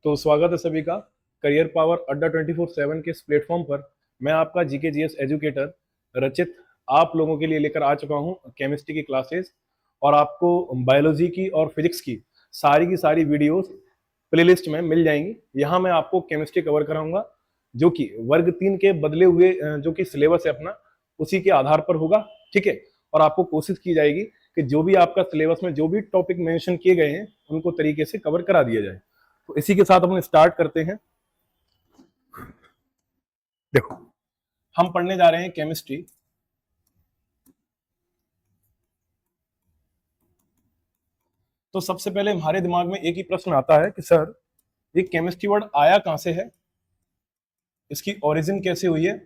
तो स्वागत है सभी का करियर पावर अड्डा 24/7 के इस प्लेटफॉर्म पर। मैं आपका जीके जीएस एजुकेटर रचित आप लोगों के लिए लेकर आ चुका हूं केमिस्ट्री की क्लासेस। और आपको बायोलॉजी की और फिजिक्स की सारी वीडियोस प्लेलिस्ट में मिल जाएंगी। यहां मैं आपको केमिस्ट्री कवर कराऊंगा जो कि वर्ग 3 के बदले हुए जो कि सिलेबस है अपना उसी के आधार पर होगा। ठीक है। और आपको कोशिश की जाएगी कि जो भी आपका सिलेबस में जो भी टॉपिक मेंशन किए गए हैं उनको तरीके से कवर करा दिया जाए। तो इसी के साथ हम स्टार्ट करते हैं। देखो, हम पढ़ने जा रहे हैं केमिस्ट्री। तो सबसे पहले हमारे दिमाग में एक ही प्रश्न आता है कि सर ये केमिस्ट्री वर्ड आया कहां से है, इसकी ओरिजिन कैसे हुई है।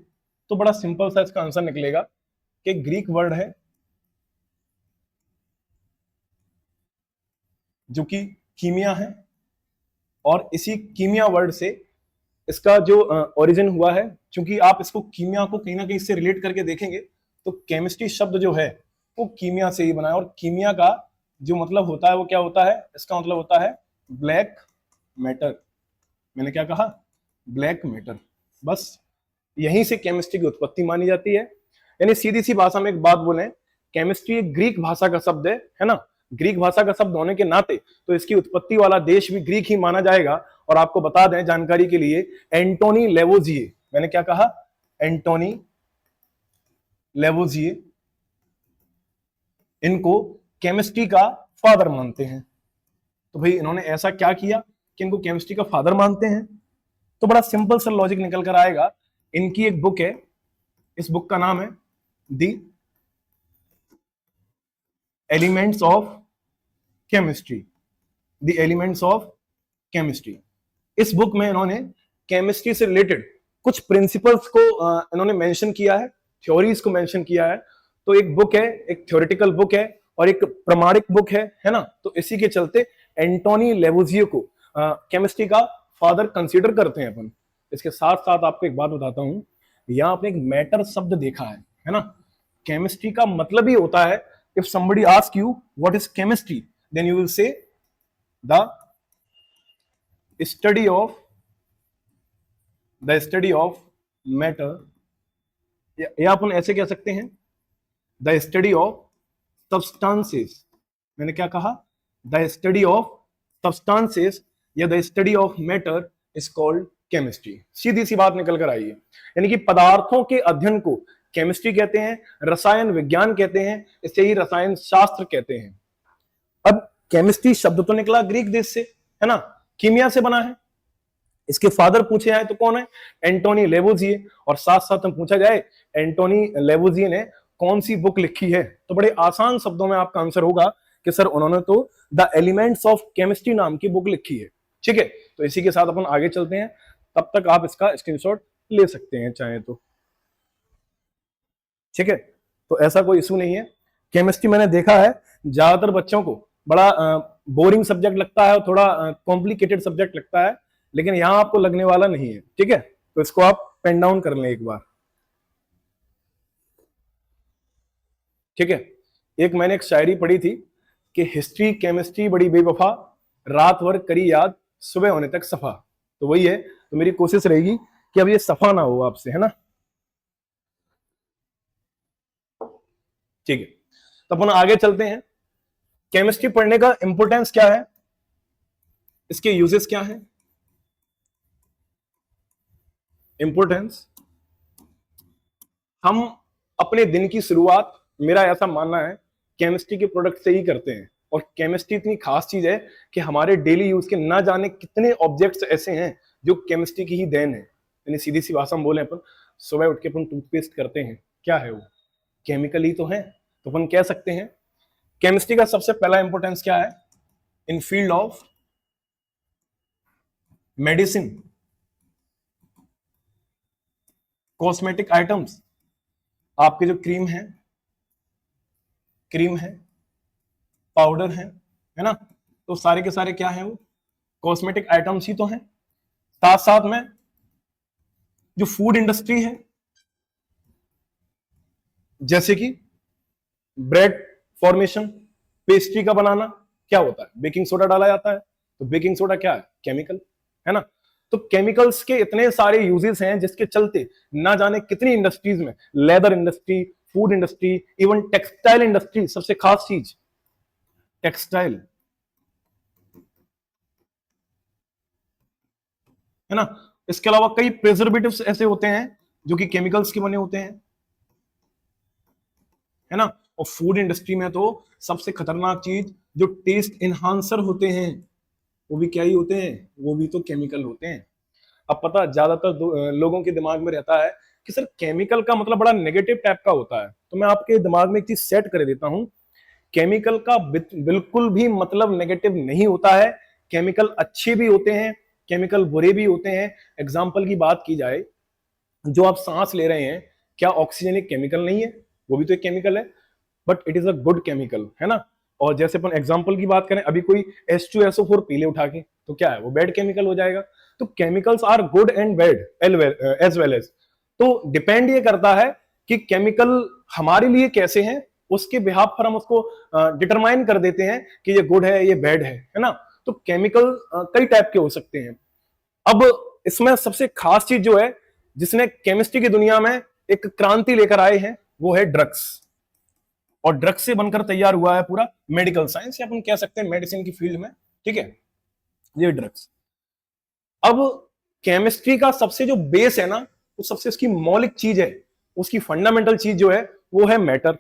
तो बड़ा सिंपल सा इसका आंसर निकलेगा कि ग्रीक वर्ड है जो कि कीमिया है, और इसी कीमिया वर्ड से इसका जो ओरिजिन हुआ है। क्योंकि आप इसको कीमिया को कहीं ना कहीं से रिलेट करके देखेंगे तो केमिस्ट्री शब्द जो है वो कीमिया से ही बना है। और कीमिया का जो मतलब होता है वो क्या होता है, इसका मतलब होता है ब्लैक मैटर। मैंने क्या कहा, ब्लैक मैटर। बस यहीं से केमिस्ट्री की उत्पत्ति मानी जाती है। यानी सीधी सी भाषा में एक बात बोले, केमिस्ट्री एक ग्रीक भाषा का शब्द है ना। ग्रीक भाषा का शब्द होने के नाते तो इसकी उत्पत्ति वाला देश भी ग्रीक ही माना जाएगा। और आपको बता दें जानकारी के लिए, एंटोनी लेवोजिए, मैंने क्या कहा, एंटोनी लेवोजिए, इनको केमिस्ट्री का फादर मानते हैं। तो भाई इन्होंने ऐसा क्या किया कि इनको केमिस्ट्री का फादर मानते हैं। तो बड़ा सिंपल सा लॉजिक निकल कर आएगा। इनकी एक बुक है, इस बुक का नाम है the elements of chemistry. The elements of chemistry. इस बुक में इन्होंने केमिस्ट्री से रिलेटेड कुछ प्रिंसिपल्स को इन्होंने मेंशन किया है, थ्योरीज को मेंशन किया है। तो एक बुक है, एक थ्योरेटिकल बुक है और एक प्रमाणिक बुक है ना। तो इसी के चलते एंटोनी लेवोजियो को केमिस्ट्री का फादर कंसीडर करते हैं अपन। इसके साथ साथ आपको एक बात बताता हूं, यहां आपने एक मैटर शब्द देखा है ना। केमिस्ट्री का मतलब ही होता है, if somebody ask you what is chemistry, then you will say the study of matter, या अपन ऐसे कह सकते हैं द स्टडी ऑफ सब्सटेंसेस। मैंने क्या कहा, द स्टडी ऑफ सब्सटेंसेस या the study of matter is called chemistry. सीधी सी बात निकल कर आई है। यानी कि पदार्थों के अध्ययन को केमिस्ट्री कहते हैं, रसायन विज्ञान कहते हैं, इसे ही रसायन शास्त्र कहते हैं। अब केमिस्ट्री शब्द तो निकला ग्रीक देश से, है ना, कीमिया से बना है। इसके फादर पूछे जाए तो कौन है, एंटोनी लेवोजिए। और साथ साथ में पूछा जाए एंटोनी लेवोजिए ने कौन सी बुक लिखी है, तो बड़े आसान शब्दों में आपका आंसर होगा कि सर उन्होंने तो द एलिमेंट्स ऑफ केमिस्ट्री नाम की बुक लिखी है। ठीक है। तो इसी के साथ अपन आगे चलते हैं, तब तक आप इसका स्क्रीनशॉट ले सकते हैं चाहे तो। ठीक है। तो ऐसा कोई इशू नहीं है। केमिस्ट्री मैंने देखा है ज्यादातर बच्चों को बड़ा बोरिंग सब्जेक्ट लगता है और थोड़ा कॉम्प्लिकेटेड सब्जेक्ट लगता है, लेकिन यहां आपको लगने वाला नहीं है। ठीक है। तो इसको आप पेन डाउन कर लें एक बार। ठीक है। एक मैंने एक शायरी पढ़ी थी कि हिस्ट्री केमिस्ट्री बड़ी बेवफा, रात भर करी याद सुबह होने तक सफा। तो वही है। तो मेरी कोशिश रहेगी कि अब ये सफा ना हो आपसे, है ना। ठीक है। तो अपन आगे चलते हैं। केमिस्ट्री पढ़ने का इंपोर्टेंस क्या है, इसके यूजेस क्या है। इंपोर्टेंस, हम अपने दिन की शुरुआत, मेरा ऐसा मानना है, केमिस्ट्री के प्रोडक्ट से ही करते हैं। और केमिस्ट्री इतनी खास चीज है कि हमारे डेली यूज के ना जाने कितने ऑब्जेक्ट्स ऐसे हैं जो केमिस्ट्री की ही देन है। यानी सीधी सी भाषा में बोले अपन, सुबह उठ के अपन टूथपेस्ट करते हैं, क्या है वो, केमिकल ही तो है। तो अपन कह सकते हैं केमिस्ट्री का सबसे पहला इंपोर्टेंस क्या है, in field of medicine, cosmetic items, आपके जो क्रीम है, पाउडर है ना, तो सारे के सारे क्या है, वो कॉस्मेटिक आइटम्स ही तो हैं। साथ साथ में जो फूड इंडस्ट्री है, जैसे कि ब्रेड फॉर्मेशन, पेस्ट्री का बनाना, क्या होता है, बेकिंग सोडा डाला जाता है। तो बेकिंग सोडा क्या है, केमिकल। है ना। तो केमिकल्स के इतने सारे यूजेस हैं जिसके चलते ना जाने कितनी इंडस्ट्रीज में, leather industry, food industry, even textile industry, सबसे खास चीज टेक्सटाइल, है ना। इसके अलावा कई प्रिजर्वेटिव्स ऐसे होते हैं जो कि केमिकल्स के बने होते हैं, है ना। और फूड इंडस्ट्री में तो सबसे खतरनाक चीज जो टेस्ट इनहांसर होते हैं वो भी क्या ही होते हैं, वो भी तो केमिकल होते हैं। अब पता ज्यादातर लोगों के दिमाग में रहता है कि सर केमिकल का मतलब बड़ा नेगेटिव टाइप का होता है, तो मैं आपके दिमाग में एक चीज सेट कर देता हूं। केमिकल का बिल्कुल भी मतलब नेगेटिव नहीं होता है। केमिकल अच्छे भी होते हैं, केमिकल बुरे भी होते हैं। एग्जाम्पल की बात की जाए, जो आप सांस ले रहे हैं, क्या ऑक्सीजन एक केमिकल नहीं है? वो भी तो एक केमिकल है, but it is a good chemical, है ना। और जैसे अपन एग्जाम्पल की बात करें, अभी कोई H2SO4 पी ले उठा के, तो क्या है, वो बैड केमिकल हो जाएगा। तो chemicals are good and bad as well as. तो डिपेंड ये करता है कि केमिकल हमारे लिए कैसे हैं, उसके बिहाफ पर हम उसको डिटरमाइन कर देते हैं कि ये गुड है, ये बैड है ना। तो केमिकल कई टाइप के हो सकते हैं। अब इसमें सबसे खास चीज जो है जिसने केमिस्ट्री की दुनिया में एक क्रांति लेकर आए हैं, वो है ड्रग्स। और ड्रग्स से बनकर तैयार हुआ है पूरा मेडिकल साइंस, या अपन कह सकते हैं मेडिसिन की फील्ड में, ठीक है, ये ड्रग्स। अब केमिस्ट्री का सबसे जो बेस है ना, वो सबसे उसकी मौलिक चीज है, उसकी फंडामेंटल चीज जो है वो है मैटर।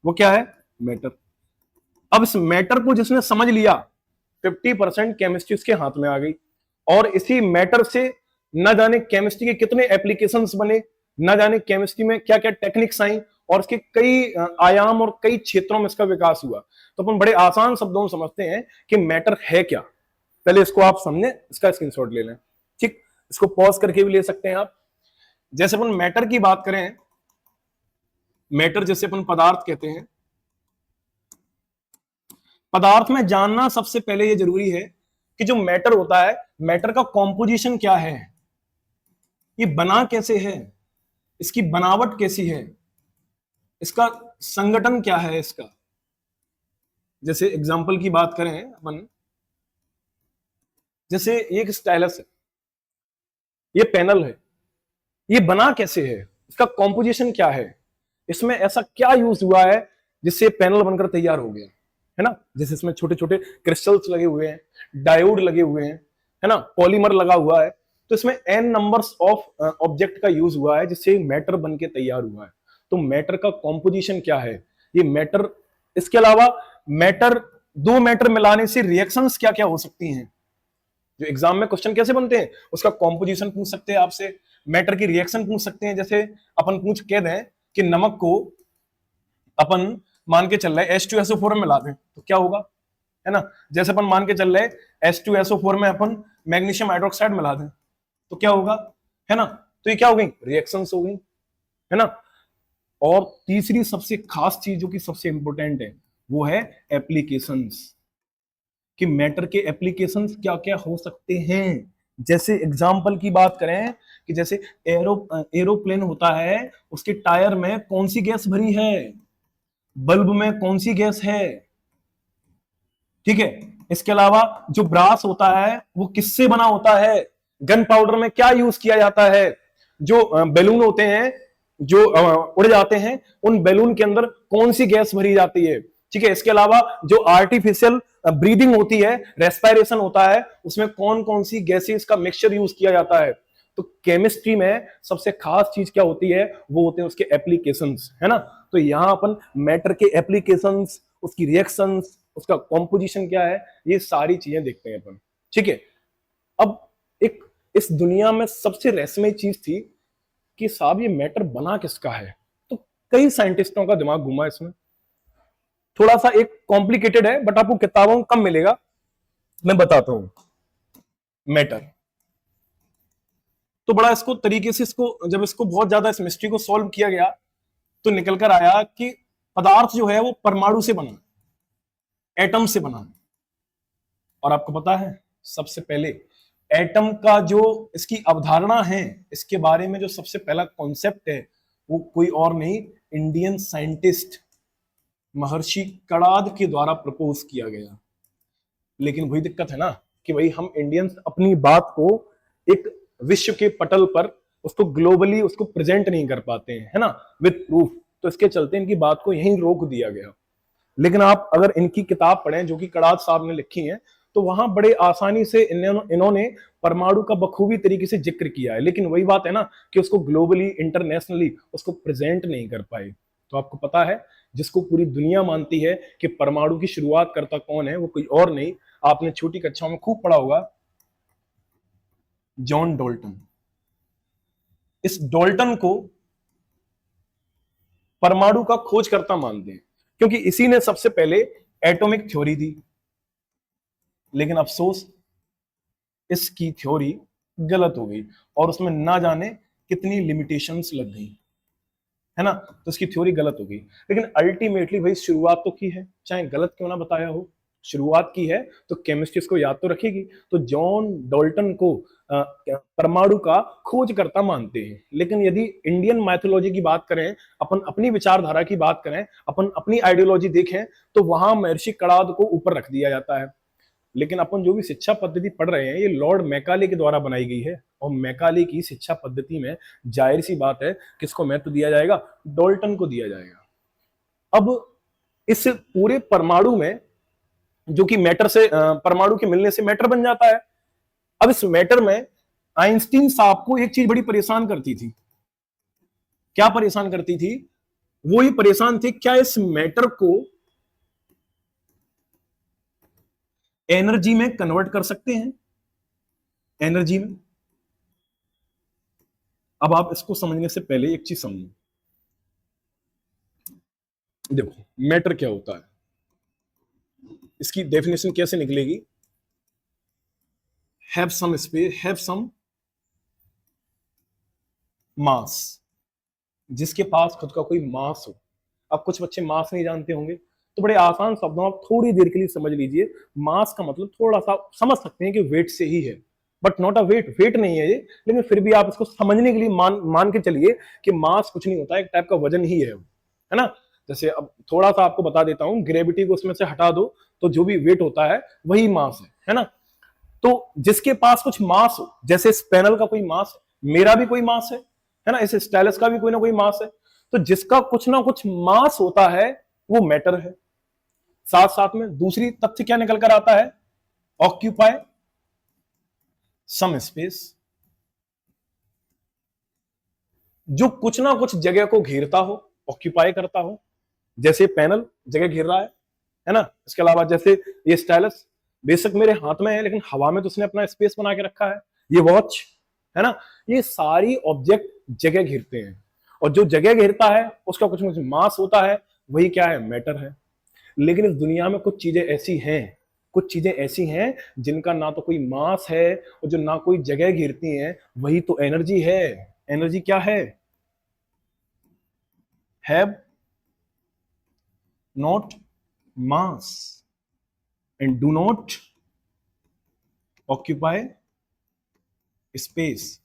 वो क्या है? मैटर। अब इस मैटर को जिसने समझ लिया, 50% केमिस्ट्री उसके हाथ में आ गई। और इसी मैटर से न जाने केमिस्ट्री के कितने एप्लीकेशंस बने, न जाने केमिस्ट्री में क्या क्या टेक्निक्स आई, और इसके कई आयाम और कई क्षेत्रों में इसका विकास हुआ। तो अपन बड़े आसान शब्दों में समझते हैं कि मैटर है क्या। पहले इसको आप समझे, इसका स्क्रीनशॉट ले लें, ठीक। इसको पॉज करके भी ले सकते हैं आप। जैसे अपन मैटर की बात करें, मैटर जैसे अपन पदार्थ कहते हैं, पदार्थ में जानना सबसे पहले ये जरूरी है कि जो मैटर होता है, मैटर का कॉम्पोजिशन क्या है, ये बना कैसे है, इसकी बनावट कैसी है, इसका संगठन क्या है इसका। जैसे एग्जांपल की बात करें अपन, जैसे एक स्टाइलस है, ये पैनल है, ये बना कैसे है, इसका कॉम्पोजिशन क्या है, इसमें ऐसा क्या यूज हुआ है जिससे पैनल बनकर तैयार हो गया, है ना। जैसे इसमें छोटे छोटे क्रिस्टल्स लगे हुए हैं, डायोड लगे हुए हैं, है ना, पॉलीमर लगा हुआ है। तो इसमें n नंबर्स ऑफ ऑब्जेक्ट का यूज हुआ है जिससे मैटर बन के तैयार हुआ है। तो मैटर का कॉम्पोजिशन क्या है, ये मैटर। इसके अलावा मैटर, दो मैटर मिलाने से रिएक्शंस क्या क्या हो सकती हैं, जो एग्जाम में क्वेश्चन कैसे बनते हैं, उसका कॉम्पोजिशन पूछ सकते हैं आपसे, मैटर की रिएक्शन पूछ सकते हैं। जैसे अपन पूछ कह दें कि नमक को अपन मान के चल रहे H2SO4 में मिला दें तो क्या होगा, है ना। जैसे अपन मान के चल रहे H2SO4 में अपन मैग्नीशियम हाइड्रोक्साइड मिला दें तो क्या होगा, है ना। तो ये क्या हो गई, रिएक्शंस हो गई, है ना। और तीसरी सबसे खास चीज जो कि सबसे इंपॉर्टेंट है, वो है एप्लीकेशंस, कि मैटर के एप्लीकेशंस क्या क्या हो सकते हैं। जैसे एग्जाम्पल की बात करें कि जैसे एरोप्लेन होता है, उसके टायर में कौन सी गैस भरी है, बल्ब में कौन सी गैस है, ठीक है। इसके अलावा जो ब्रास होता है वो किससे बना होता है, गन पाउडर में क्या यूज किया जाता है, जो बैलून होते हैं जो उड़ जाते हैं, उन बैलून के अंदर कौन सी गैस भरी जाती है, ठीक है। इसके अलावा जो आर्टिफिशियल ब्रीदिंग होती है, रेस्पिरेशन होता है, उसमें कौन कौन सी गैसेस का मिक्सचर यूज किया जाता है। तो केमिस्ट्री में सबसे खास चीज क्या होती है, वो होते हैं उसके एप्लीकेशंस, है ना। तो यहां अपन मैटर के एप्लीकेशंस, उसकी रिएक्शंस, उसका कॉम्पोजिशन क्या है, ये सारी चीजें देखते हैं अपन, ठीक है। अब एक इस दुनिया में सबसे रहस्यमय चीज थी कि साहब ये मैटर बना किसका है। तो कई साइंटिस्टों का दिमाग घुमा इसमें। थोड़ा सा एक कॉम्प्लिकेटेड है, बट आपको किताबों में कम मिलेगा, मैं बताता हूं। मैटर तो बड़ा इसको तरीके से, इसको जब इसको बहुत ज्यादा इस मिस्ट्री को सॉल्व किया गया तो निकल कर आया कि पदार्थ जो है वो परमाणु से बना, एटम से बना। और आपको पता है सबसे पहले एटम का जो इसकी अवधारणा है, इसके बारे में जो सबसे पहला कॉन्सेप्ट है, वो कोई और नहीं, इंडियन साइंटिस्ट महर्षि कणाद के द्वारा प्रपोज किया गया। लेकिन वही दिक्कत है ना, कि भाई हम इंडियंस अपनी बात को एक विश्व के पटल पर उसको ग्लोबली उसको प्रेजेंट नहीं कर पाते हैं, है ना, विद प्रूफ। तो इसके चलते इनकी बात को यहीं रोक दिया गया। लेकिन आप अगर इनकी किताब पढ़ें जो कि कड़ाद साहब ने लिखी है, तो वहां बड़े आसानी से इन्होंने परमाणु का बखूबी तरीके से जिक्र किया है। लेकिन वही बात है ना कि उसको ग्लोबली इंटरनेशनली उसको प्रेजेंट नहीं कर पाए। तो आपको पता है जिसको पूरी दुनिया मानती है कि परमाणु की शुरुआत करता कौन है, वो कोई और नहीं, आपने छोटी कक्षाओं में खूब पढ़ा होगा, जॉन डॉल्टन। इस डॉल्टन को परमाणु का खोजकर्ता मानते हैं क्योंकि इसी ने सबसे पहले एटॉमिक थ्योरी दी। लेकिन अफसोस इसकी थ्योरी गलत हो गई और उसमें ना जाने कितनी लिमिटेशंस लग गई, है ना। तो इसकी थ्योरी गलत हो गई। लेकिन अल्टीमेटली भाई शुरुआत तो की है, चाहे गलत क्यों ना बताया हो, शुरुआत की है तो केमिस्ट्री इसको याद तो रखेगी। तो जॉन डॉल्टन को परमाणु का खोजकर्ता मानते हैं। लेकिन यदि इंडियन मैथोलॉजी की बात करें, अपन अपनी विचारधारा की बात करें, अपन अपनी आइडियोलॉजी देखें, तो वहां महर्षि कणाद को ऊपर रख दिया जाता है। लेकिन अपन जो भी शिक्षा पद्धति पढ़ रहे हैं ये लॉर्ड मैकाले के द्वारा बनाई गई है, और मैकाले की शिक्षा पद्धति में जाहिर सी बात है किसको महत्व दिया जाएगा, डॉल्टन को दिया जाएगा। अब इस पूरे परमाणु में जो कि मैटर से परमाणु के मिलने से मैटर बन जाता है। अब इस मैटर में आइंस्टीन साहब को एक चीज बड़ी परेशान करती थी। क्या परेशान करती थी? वो ही परेशान थे क्या इस मैटर को एनर्जी में कन्वर्ट कर सकते हैं, एनर्जी में। अब आप इसको समझने से पहले एक चीज समझो। देखो मैटर क्या होता है, इसकी डेफिनेशन कैसे निकलेगी, have some space, have some mass, जिसके पास खुद का कोई मास हो। अब कुछ बच्चे मास नहीं जानते होंगे, तो बड़े आसान शब्दों आप थोड़ी देर के लिए समझ लीजिए। मास का मतलब थोड़ा सा समझ सकते हैं कि वेट से ही है, but not a weight, weight नहीं है ये। लेकिन फिर भी आप इसको समझने के लिए मान के चलिए कि मास कुछ नहीं होता, एक टाइप का वजन ही है ना। जैसे अब थोड़ा सा आपको बता देता हूं, ग्रेविटी को उसमें से हटा दो तो जो भी वेट होता है वही मास है ना। तो जिसके पास कुछ मास हो, जैसे इस पैनल का कोई मास है, मेरा भी कोई मास है ना, इस स्टाइलस का भी कोई ना कोई मास है। तो जिसका कुछ ना कुछ मास होता है वो मैटर है। साथ साथ में दूसरी तथ्य क्या निकल कर आता है, ऑक्यूपाई सम स्पेस, जो कुछ ना कुछ जगह को घेरता हो, ऑक्यूपाई करता हो। जैसे पैनल जगह घेर रहा है ना। इसके अलावा जैसे ये स्टाइलस बेशक मेरे हाथ में है लेकिन हवा में तो उसने अपना स्पेस बना के रखा है। ये वॉच है ना, ये सारी ऑब्जेक्ट जगह घेरते हैं, और जो जगह घेरता है उसका कुछ ना कुछ मास होता है, वही क्या है, मैटर है। लेकिन इस दुनिया में कुछ चीजें ऐसी हैं, कुछ चीजें ऐसी हैं जिनका ना तो कोई मास है और जो ना कोई जगह घेरती हैं, वही तो एनर्जी है। एनर्जी क्या है, have not mass and do not occupy space.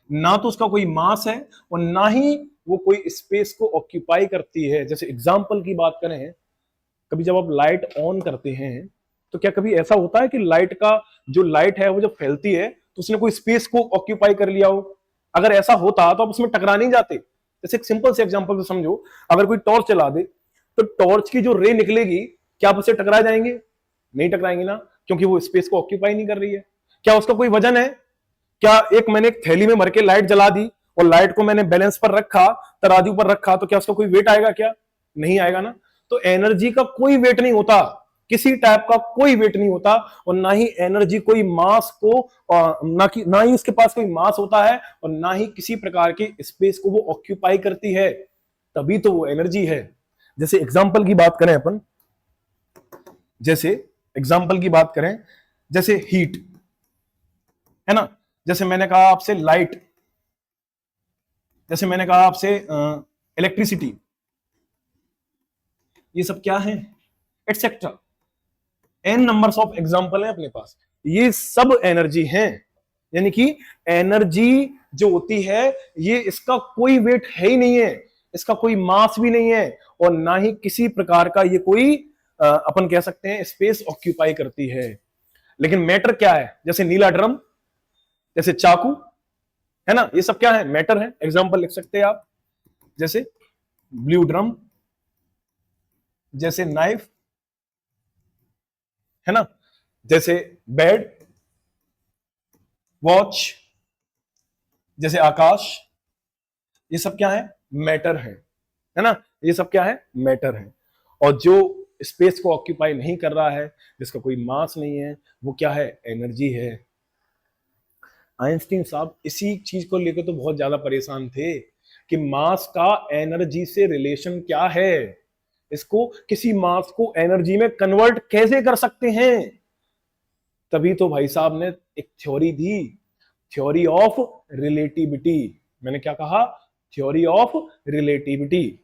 ना तो उसका कोई मास है और ना ही वो कोई स्पेस को ऑक्यूपाई करती है। जैसे एग्जांपल की बात करें, कभी जब आप लाइट ऑन करते हैं तो क्या कभी ऐसा होता है कि लाइट का जो लाइट है वो जब फैलती है तो उसने कोई स्पेस को ऑक्यूपाई कर लिया हो? अगर ऐसा होता तो आप उसमें टकरा नहीं जाते। जैसे एक सिंपल से एग्जांपल से समझो, अगर कोई टॉर्च चला दे तो टॉर्च की जो रे निकलेगी, क्या आप उससे टकरा जाएंगे? नहीं टकराएंगे ना, क्योंकि वो स्पेस को ऑक्यूपाई नहीं कर रही है। क्या उसका कोई वजन है? क्या मैंने एक थैली में भर के लाइट जला दी और लाइट को मैंने बैलेंस पर रखा, तराजू पर रखा, तो क्या उसका कोई वेट आएगा? क्या नहीं आएगा ना। तो एनर्जी का कोई वेट नहीं होता, किसी टाइप का कोई वेट नहीं होता, और ना ही एनर्जी कोई मास को, ना ही उसके पास कोई मास होता है, और ना ही किसी प्रकार की स्पेस को वो ऑक्यूपाई करती है, तभी तो वो एनर्जी है। जैसे एग्जांपल की बात करें अपन, जैसे एग्जांपल की बात करें, जैसे हीट है ना, जैसे मैंने कहा आपसे लाइट, जैसे मैंने कहा आपसे इलेक्ट्रिसिटी, ये सब क्या है, etcetera, n numbers of example है अपने पास, ये सब एनर्जी है। यानी कि एनर्जी जो होती है ये इसका कोई वेट है ही नहीं है, इसका कोई मास भी नहीं है, और ना ही किसी प्रकार का ये कोई अपन कह सकते हैं स्पेस ऑक्यूपाई करती है। लेकिन मैटर क्या है? जैसे नीला ड्रम, जैसे चाकू, है ना, ये सब क्या है? मैटर है। एग्जांपल लिख सकते हैं आप, जैसे ब्लू ड्रम, जैसे नाइफ, है ना, जैसे बेड, वॉच, जैसे आकाश, ये सब क्या है? मैटर है ना, ये सब क्या है? मैटर है। और जो स्पेस को ऑक्यूपाई नहीं कर रहा है, जिसका कोई मास नहीं है, वो क्या है? एनर्जी है। आइंस्टीन साहब इसी चीज को लेकर तो बहुत ज्यादा परेशान थे कि मास का एनर्जी से रिलेशन क्या है, इसको किसी मास को एनर्जी में कन्वर्ट कैसे कर सकते हैं। तभी तो भाई साहब ने एक theory the, theory of relativity. मैंने क्या कहा? Theory of relativity.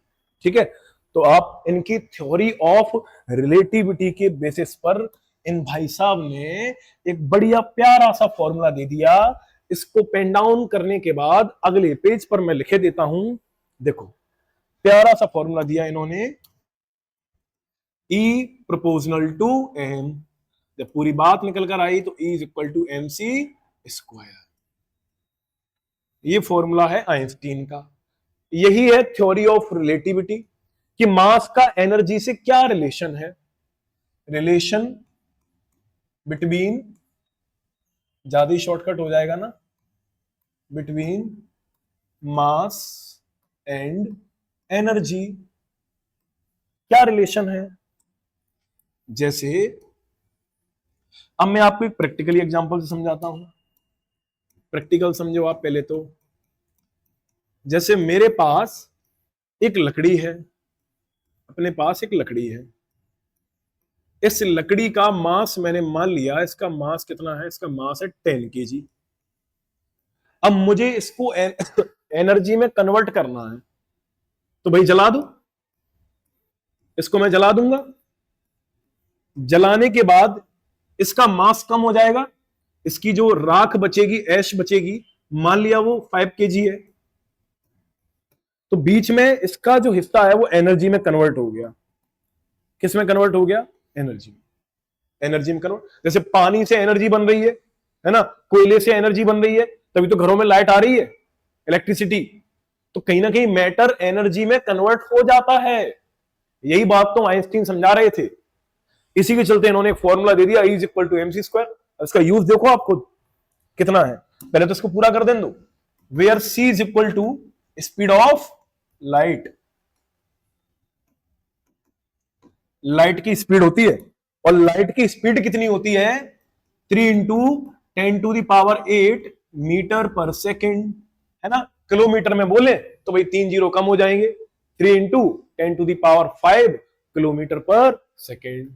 ठीक है, तो आप इनकी थ्योरी ऑफ रिलेटिविटी के बेसिस पर इन भाई साहब ने एक बढ़िया प्यारा सा फॉर्मूला दे दिया। इसको पेन डाउन करने के बाद अगले पेज पर मैं लिखे देता हूं। देखो, प्यारा सा फॉर्मूला दिया इन्होंने, E प्रोपोर्शनल टू M। जब पूरी बात निकल कर आई तो E is equal to MC square. ये फॉर्मूला है आइंस्टीन का। यही है थ्योरी ऑफ रिलेटिविटी कि मास का एनर्जी से क्या रिलेशन है। रिलेशन बिटवीन, ज्यादा ही शॉर्टकट हो जाएगा ना, बिटवीन मास एंड एनर्जी। क्या रिलेशन है? जैसे अब मैं आपको एक प्रैक्टिकली एग्जांपल से समझाता हूं। प्रैक्टिकल समझो आप पहले तो। जैसे मेरे पास एक लकड़ी है, अपने पास एक लकड़ी है। इस लकड़ी का मास मैंने मान लिया, इसका मास कितना है? इसका मास है 10 kg। अब मुझे इसको एनर्जी में कन्वर्ट करना है, तो भाई जला दो, इसको मैं जला दूंगा। जलाने के बाद इसका मास कम हो जाएगा, इसकी जो राख बचेगी, ऐश बचेगी, मान लिया वो 5 kg है, तो बीच में इसका जो हिस्सा है वो एनर्जी में कन्वर्ट हो गया। किस में कन्वर्ट हो गया? एनर्जी में। एनर्जी में कन्वर्ट, जैसे पानी से एनर्जी बन रही है ना, कोयले से एनर्जी बन रही है, तभी तो घरों में लाइट आ रही है, इलेक्ट्रिसिटी। तो कहीं ना कहीं मैटर एनर्जी में कन्वर्ट हो जाता है। यही बात तो आइंस्टीन समझा रहे थे। इसी के चलते इन्होंने एक फॉर्मूला दे दिया, E is equal to MC square. इसका यूज देखो आप खुद कितना है। पहले तो इसको पूरा कर दें दो। Where C is equal to speed of light. Light की स्पीड होती है, और लाइट की स्पीड कितनी होती है? 3 इंटू 10⁸ मीटर पर सेकेंड, है ना। किलोमीटर में बोले तो भाई 3 जीरो कम हो जाएंगे, 3 इंटू 10⁵ किलोमीटर पर सेकेंड।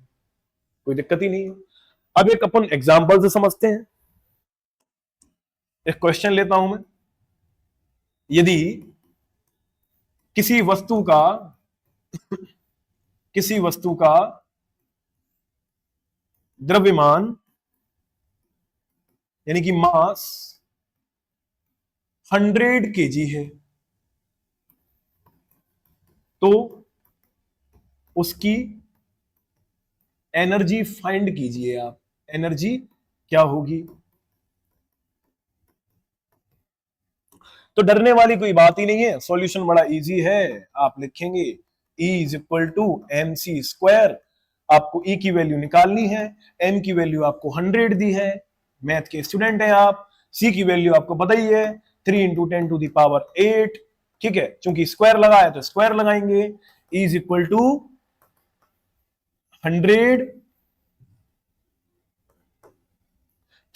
कोई दिक्कत ही नहीं है। अब एक अपन एग्जाम्पल से समझते हैं। एक क्वेश्चन लेता हूं मैं। यदि किसी वस्तु का द्रव्यमान यानी कि मास 100 kg है, तो उसकी एनर्जी फाइंड कीजिए आप। एनर्जी क्या होगी? तो डरने वाली कोई बात ही नहीं है, सॉल्यूशन बड़ा इजी है। आप लिखेंगे E is equal to MC square. आपको E की वैल्यू निकालनी है, M की वैल्यू आपको 100 दी है, मैथ के स्टूडेंट हैं आप। C की वैल्यू आपको पता ही है, 3 इंटू 10⁸। ठीक है, चूंकि स्क्वायर लगा है तो स्क्वायर लगाएंगे। E इज इक्वल टू 100,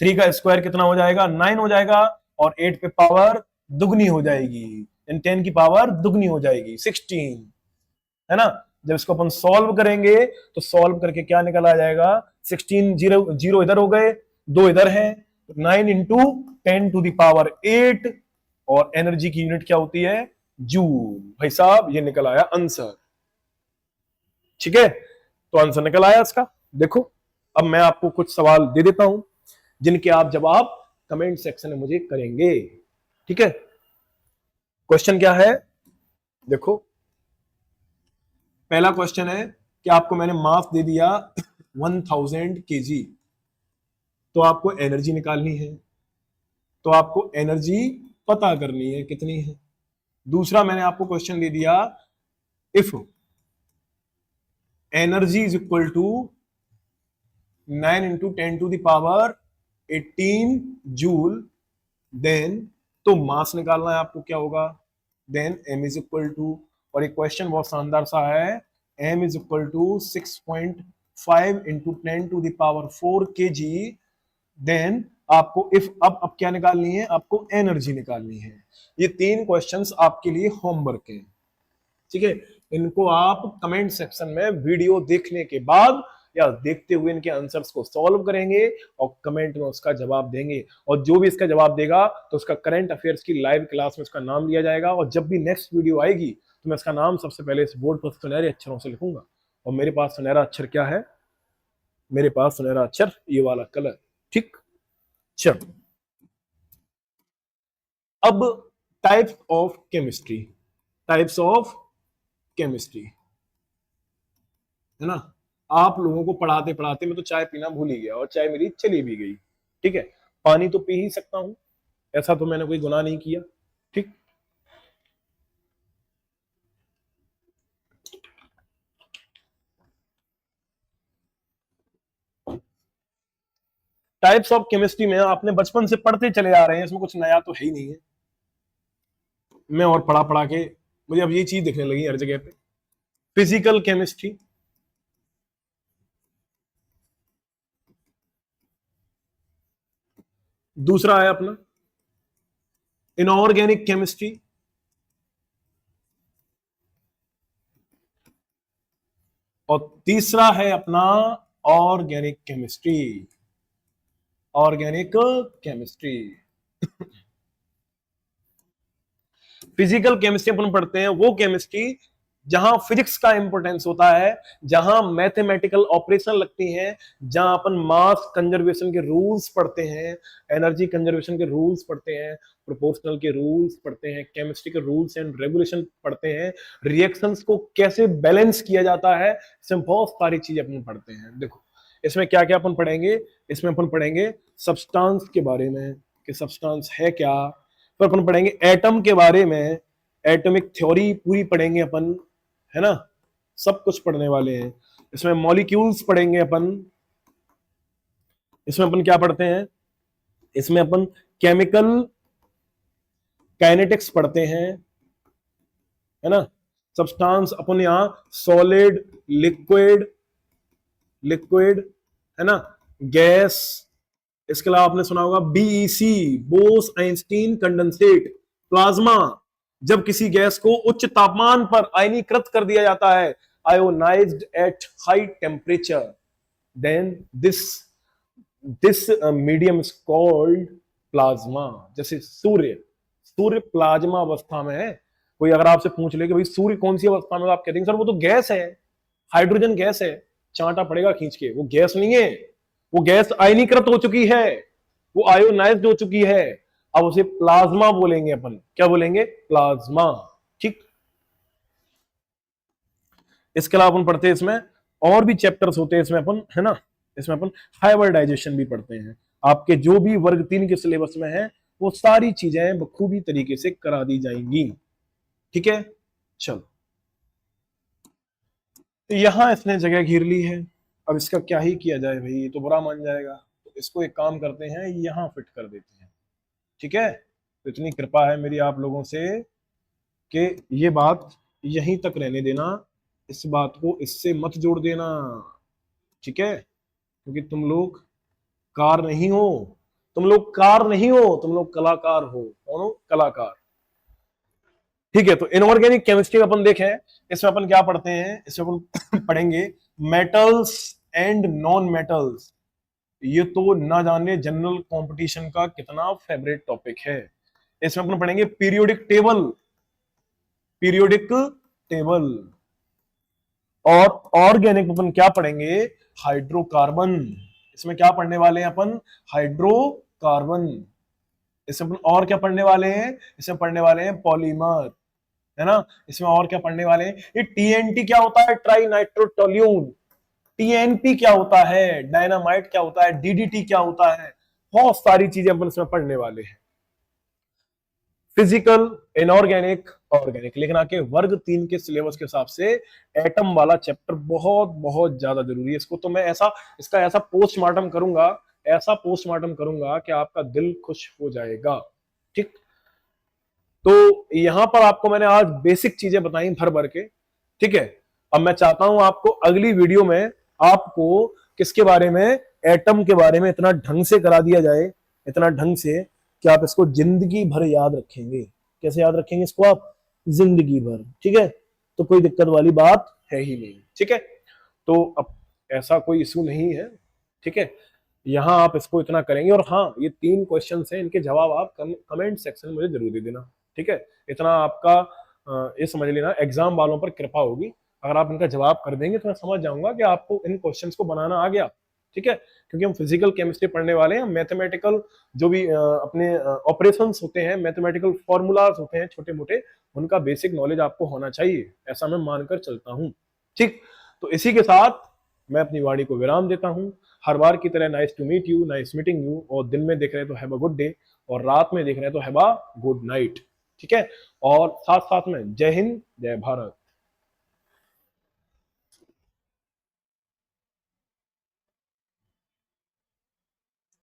3 का स्क्वायर कितना हो जाएगा? 9 हो जाएगा, और 8 पे पावर दुगनी हो जाएगी, 10 की पावर दुगनी हो जाएगी 16, है ना। जब इसको अपन सॉल्व करेंगे तो सॉल्व करके क्या निकल आ जाएगा? 16, जीरो इधर हो गए, 2 इधर है, 9 इंटू 10⁸, और एनर्जी की यूनिट क्या होती है? जूल। भाई साहब ये निकल आया आंसर। ठीक है, तो आंसर निकल आया इसका। देखो, अब मैं आपको कुछ सवाल दे देता हूं जिनके आप जवाब कमेंट सेक्शन में मुझे करेंगे। ठीक है, क्वेश्चन क्या है? देखो, पहला क्वेश्चन है कि आपको मैंने मास दे दिया 1000 kg, तो आपको एनर्जी निकालनी है, तो आपको एनर्जी पता करनी है कितनी है। दूसरा मैंने आपको क्वेश्चन दे दिया, if energy is equal to 9 into 10⁻18 joule, then तो मास निकालना है आपको, क्या होगा, then m is equal to, और एक क्वेश्चन बहुत शानदार सा है, m is equal to 6.5 into 10⁻4 kg, then आपको इफ अब क्या निकालनी है, आपको एनर्जी निकालनी है। ये 3 क्वेश्चंस आपके लिए होमवर्क है, ठीक है। इनको आप कमेंट सेक्शन में वीडियो देखने के बाद या देखते हुए इनके आंसर्स को सॉल्व करेंगे और कमेंट में उसका जवाब देंगे, और जो भी इसका जवाब देगा तो उसका करंट अफेयर्स की लाइव क्लास में उसका नाम लिया जाएगा, और जब भी नेक्स्ट वीडियो आएगी तो मैं इसका नाम सबसे पहले इस बोर्ड पर सुनहरे अक्षरों से लिखूंगा। और मेरे पास सुनहरा अक्षर क्या है, मेरे पास सुनहरा अक्षर ये वाला कलर, ठीक। चलो अब types of chemistry, types of chemistry, है ना। आप लोगों को पढ़ाते पढ़ाते मैं तो चाय पीना भूल ही गया, और चाय मेरी चली भी गई, ठीक है। पानी तो पी ही सकता हूं, ऐसा तो मैंने कोई गुनाह नहीं किया, ठीक। टाइप्स ऑफ केमिस्ट्री में आपने बचपन से पढ़ते चले आ रहे हैं, इसमें कुछ नया तो है ही नहीं है। मैं और पढ़ा पढ़ा के मुझे अब ये चीज दिखने लगी हर जगह पे, फिजिकल केमिस्ट्री, दूसरा है अपना इनऑर्गेनिक केमिस्ट्री, और तीसरा है अपना organic chemistry, organic chemistry. Physical chemistry अपन पढ़ते हैं वो केमिस्ट्री जहां फिजिक्स का इंपॉर्टेंस होता है, जहां मैथमेटिकल ऑपरेशन लगती हैं, जहां अपन मास कंजर्वेशन के रूल्स पढ़ते हैं, एनर्जी कंजर्वेशन के रूल्स पढ़ते हैं, प्रोपोर्शनल के रूल्स पढ़ते हैं, केमिस्ट्री के रूल्स एंड रेगुलेशन पढ़ते हैं, रिएक्शंस को कैसे बैलेंस किया जाता है, इसमें बहुत सारी चीजें अपन पढ़ते हैं। देखो इसमें क्या क्या अपन पढ़ेंगे, इसमें अपन पढ़ेंगे सब्सटेंस के बारे में कि सब्सटेंस है क्या, फिर अपन पढ़ेंगे एटम के बारे में, एटॉमिक थ्योरी पूरी पढ़ेंगे अपन, है ना, सब कुछ पढ़ने वाले हैं। इसमें मॉलिक्यूल्स पढ़ेंगे अपन, इसमें अपन क्या पढ़ते हैं, इसमें अपन केमिकल काइनेटिक्स पढ़ते हैं, है ना। सब्सटेंस अपन यहां सॉलिड, लिक्विड, लिक्विड, है ना, गैस, इसके अलावा आपने सुना होगा BEC, Bose Einstein condensate, plasma, जब किसी गैस को उच्च तापमान पर आयनीकृत कर दिया जाता है, ionized at high temperature, then this medium is called plasma. जैसे सूर्य, सूर्य प्लाज्मा अवस्था में है। कोई अगर आपसे पूछ ले कि भाई सूर्य कौन सी अवस्था में, आप कहते हैं सर वो तो गैस है, हाइड्रोजन गैस है, चांटा पड़ेगा खींच के, वो गैस नहीं है, वो गैस आयनीकृत हो चुकी है, वो आयोनाइज्ड हो चुकी है, अब उसे प्लाज्मा बोलेंगे अपन, क्या बोलेंगे, प्लाज्मा, ठीक। इसके अलावा अपन पढ़ते हैं इसमें और भी चैप्टर्स होते हैं इसमें अपन, है ना, इसमें अपन हाइब्रिडाइजेशन भी पढ़ते हैं। आपके जो भी वर्ग 3 के सिलेबस में है वो सारी चीजें बखूबी तरीके से करा दी जाएंगी, ठीक है। चलो तो यहां इसने जगह घेर ली है, अब इसका क्या ही किया जाए भाई, ये तो बुरा मान जाएगा, तो इसको एक काम करते हैं, यहां फिट कर देते हैं, ठीक है। तो इतनी कृपा है मेरी आप लोगों से कि ये बात यहीं तक रहने देना, इस बात को इससे मत जोड़ देना, ठीक है, क्योंकि तुम लोग कार नहीं हो, तुम लोग कार नहीं हो, तुम लोग कलाकार हो, कौन हो, कलाकार, ठीक है। तो इनऑर्गेनिक केमिस्ट्री अपन देखें, इसमें अपन क्या पढ़ते हैं, इसमें अपन पढ़ेंगे मेटल्स एंड नॉन मेटल्स, ये तो ना जाने जनरल कंपटीशन का कितना फेवरेट टॉपिक है। इसमें अपन पढ़ेंगे पीरियोडिक टेबल, पीरियोडिक टेबल, और ऑर्गेनिक अपन क्या पढ़ेंगे, हाइड्रोकार्बन, इसमें क्या पढ़ने वाले हैं अपन, हाइड्रोकार्बन। इसमें अपन और क्या पढ़ने वाले हैं, इसमें पढ़ने वाले हैं पॉलीमर, है ना। इसमें और क्या पढ़ने वाले हैं, ये टीएनटी क्या होता है, ट्राई नाइट्रोटोल्यून, टीएनपी क्या होता है, डायनामाइट क्या होता है, डीडीटी क्या होता है, बहुत सारी चीजें अपन इसमें पढ़ने वाले हैं। Physical, inorganic, organic. लेकिन आके वर्ग 3 के सिलेबस के हिसाब से एटम वाला चैप्टर बहुत बहुत ज्यादा जरूरी है। इसको तो मैं इसका ऐसा पोस्टमार्टम करूंगा, ऐसा पोस्टमार्टम करूंगा कि आपका दिल खुश हो जाएगा। ठीक, तो यहां पर आपको मैंने आज बेसिक चीजें बताई भर भर के। ठीक है, अब मैं चाहता हूं आपको अगली वीडियो में आपको किसके बारे में, एटम के बारे में इतना ढंग से करा दिया जाए, इतना ढंग से कि आप इसको जिंदगी भर याद रखेंगे। कैसे याद रखेंगे इसको आप, जिंदगी भर। ठीक है, तो कोई दिक्कत वाली बात है ही नहीं। ठीक है, तो अब ऐसा कोई इशू नहीं है। ठीक है, यहां आप इसको इतना करेंगे। और हाँ, ये 3 क्वेश्चन हैं, इनके जवाब आप कमेंट सेक्शन में मुझे जरूर दे देना। ठीक है, इतना आपका ये समझ लेना एग्जाम वालों पर कृपा होगी। अगर आप इनका जवाब कर देंगे तो मैं समझ जाऊंगा कि आपको इन क्वेश्चंस को बनाना आ गया। ठीक है, क्योंकि हम फिजिकल केमिस्ट्री पढ़ने वाले हैं, मैथमेटिकल जो भी अपने ऑपरेशंस होते हैं, मैथमेटिकल फॉर्मूलाज होते हैं छोटे मोटे, उनका बेसिक नॉलेज आपको होना चाहिए, ऐसा मैं मानकर चलता हूं। ठीक, तो इसी के साथ मैं अपनी वाणी को विराम देता हूं। हर बार की तरह nice to meet you, nice meeting you. और दिन में देख रहे तो हैव अ गुड डे, और रात में देख रहे तो हैव अ गुड नाइट। ठीक है, और साथ साथ में जय हिंद, जय भारत।